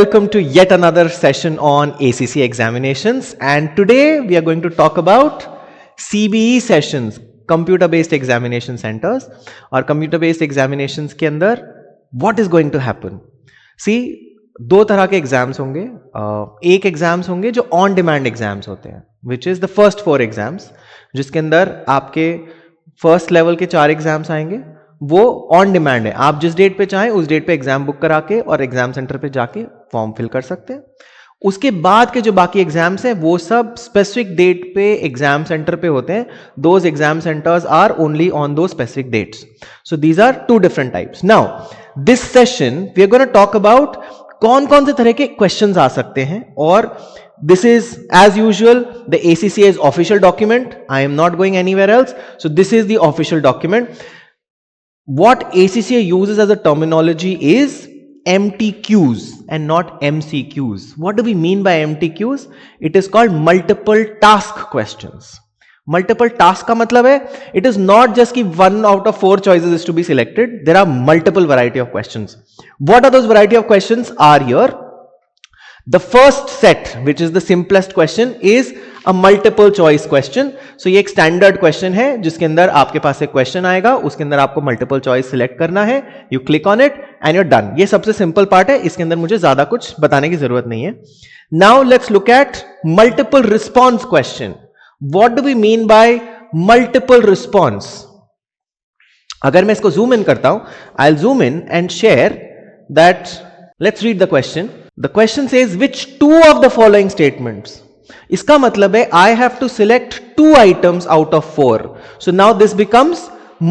Welcome to yet another session on ACC examinations, and today we are going to talk about CBE sessions, computer based examination centers और computer based examinations के अंदर what is going to happen. See, दो तरह के exams होंगे. एक exams होंगे जो ऑन डिमांड एग्जाम्स होते हैं, which is the first 4 exams, जिसके अंदर आपके फर्स्ट लेवल के 4 एग्जाम्स आएंगे. वो ऑन डिमांड है, आप जिस डेट पे चाहें उस डेट पे एग्जाम बुक करा के और एग्जाम सेंटर पे जाके फॉर्म फिल कर सकते हैं. उसके बाद के जो बाकी एग्जाम्स हैं वो सब स्पेसिफिक डेट पे एग्जाम सेंटर पे होते हैं. Those exam centres are only on two specific dates. So these are 2 different types. Now this session we are gonna talk about कौन कौन से तरह के क्वेश्चंस आ सकते हैं. और this is as usual the ACCA's official document. I am not going anywhere else. So this is the official document. What ACCA uses as a terminology is MTQs and not MCQs. What do we mean by MTQs? It is called multiple task questions. Multiple task का मतलब है it is not just कि 1 out of 4 choices is to be selected. There are multiple variety of questions. What are those variety of questions are here? The first set, which is the simplest question, is a multiple choice question. So ये एक standard question है जिसके अंदर आपके पास एक question आएगा, उसके अंदर आपको multiple choice select करना है. You click on it and you're done. ये सबसे simple part है, इसके अंदर मुझे ज्यादा कुछ बताने की जरूरत नहीं है. Now let's look at multiple response question. What do we mean by multiple response? अगर मैं इसको zoom in करता हूं, I'll zoom in and share that. Let's read the question. The question says which 2 of the following statements. इसका मतलब है I have to select 2 items out of 4. So now this becomes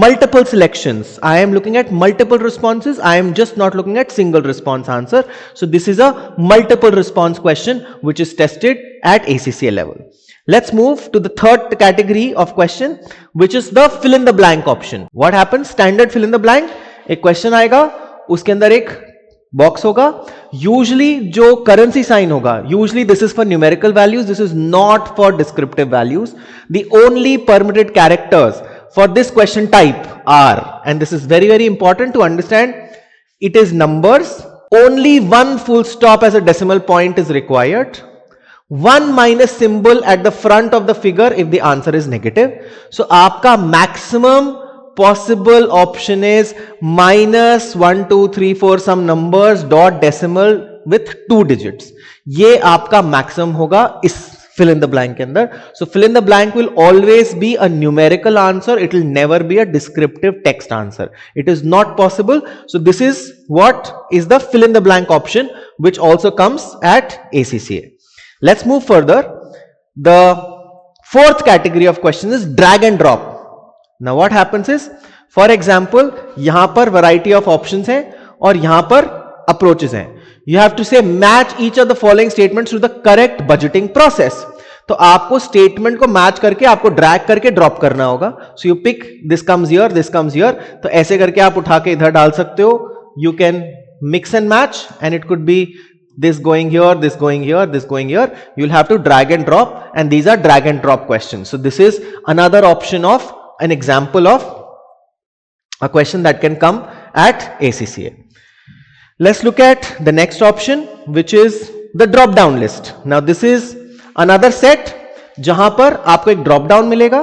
multiple selections. I am looking at multiple responses. I am just not looking at single response answer. So this is a multiple response question which is tested at ACCA level. Let's move to the third category of question, which is the fill in the blank option. What happens? Standard fill in the blank. एक question आएगा, उसके अंदर एक box होगा. Usually जो currency sign होगा, usually this is for numerical values, this is not for descriptive values. The only permitted characters for this question type are, and this is very very important to understand, it is numbers. Only 1 full stop as a decimal point is required. 1 minus symbol at the front of the figure if the answer is negative. So आपका maximum possible option is minus 1 2 3 4 some numbers dot decimal with 2 digits. ये आपका maximum होगा इस fill in the blank के अंदर. So fill in the blank will always be a numerical answer. It will never be a descriptive text answer. It is not possible. So this is what is the fill in the blank option, which also comes at ACCA. Let's move further. The fourth category of questions is drag and drop. Now what happens is, for example, यहां पर variety of options हैं और यहां पर approaches हैं. You have to say match each of the following statements to the correct budgeting process. तो आपको statement को match करके आपको drag करके drop करना होगा. So you pick this comes here, this comes here. तो ऐसे करके आप उठा के इधर डाल सकते हो. You can mix and match, and it could be this going here, this going here, this going here. You'll have to drag and drop, and these are drag and drop questions. So this is another option of an example of a question that can come at ACCA. Let's look at the next option, which is the drop down list. Now this is another set जहां पर आपको एक drop down मिलेगा.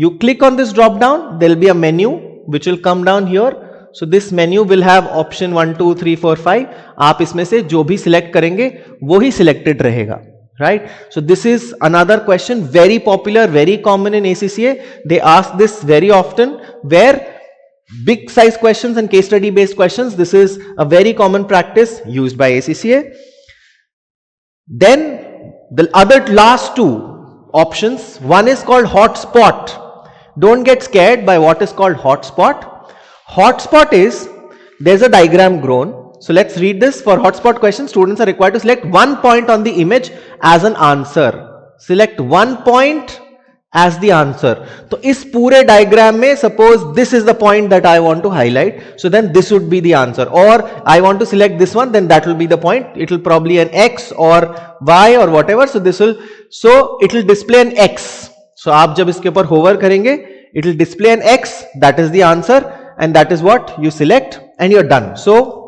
You click on this drop down, there will be a menu which will come down here. So this menu will have option 1 2 3 4 5. आप इसमें से जो भी select करेंगे वो ही selected रहेगा. Right? So this is another question, very popular, very common in ACCA. They ask this very often, where big size questions and case study based questions, this is a very common practice used by ACCA. Then the other last 2 options, one is called hotspot. Don't get scared by what is called hotspot. Hotspot is, there's a diagram grown. So let's read this. For hotspot questions, students are required to select 1 point on the image as an answer. Select 1 point as the answer. तो इस पूरे diagram में suppose this is the point that I want to highlight. So then this would be the answer. Or I want to select this one, then that will be the point. It will probably an X or Y or whatever. So this will, so it will display an X. So आप जब इसके ऊपर hover करेंगे, it will display an X. That is the answer, and that is what you select, and you're done. So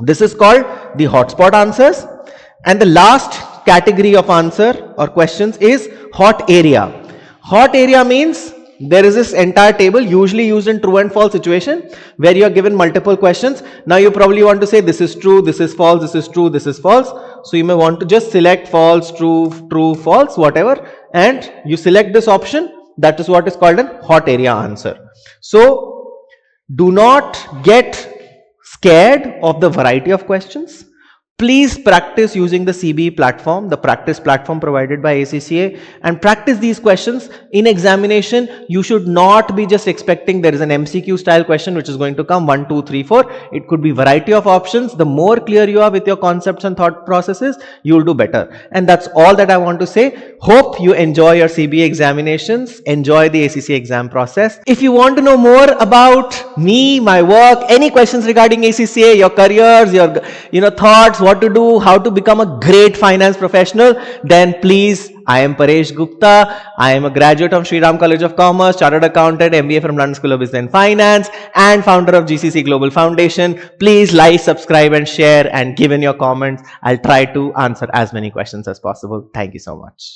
This is called the hotspot answers. And the last category of answer or questions is hot area. Hot area means there is this entire table usually used in true and false situation where you are given multiple questions. Now you probably want to say this is true, this is false, this is true, this is false. So you may want to just select false, true, true, false, whatever, and you select this option. That is what is called an hot area answer. So do not get scared of the variety of questions. Please practice using the CBE platform, the practice platform provided by ACCA, and practice these questions. In examination, you should not be just expecting there is an MCQ style question which is going to come 1, 2, 3, 4. It could be variety of options. The more clear you are with your concepts and thought processes, you will do better. And that's all that I want to say. Hope you enjoy your CBE examinations, enjoy the ACCA exam process. If you want to know more about me, my work, any questions regarding ACCA, your careers, your thoughts, what to do, how to become a great finance professional, then please, I am Paresh Gupta. I am a graduate of Sri Ram College of Commerce, Chartered Accountant, MBA from London School of Business and Finance, and founder of GCC Global Foundation. Please like, subscribe and share, and give in your comments. I'll try to answer as many questions as possible. Thank you so much.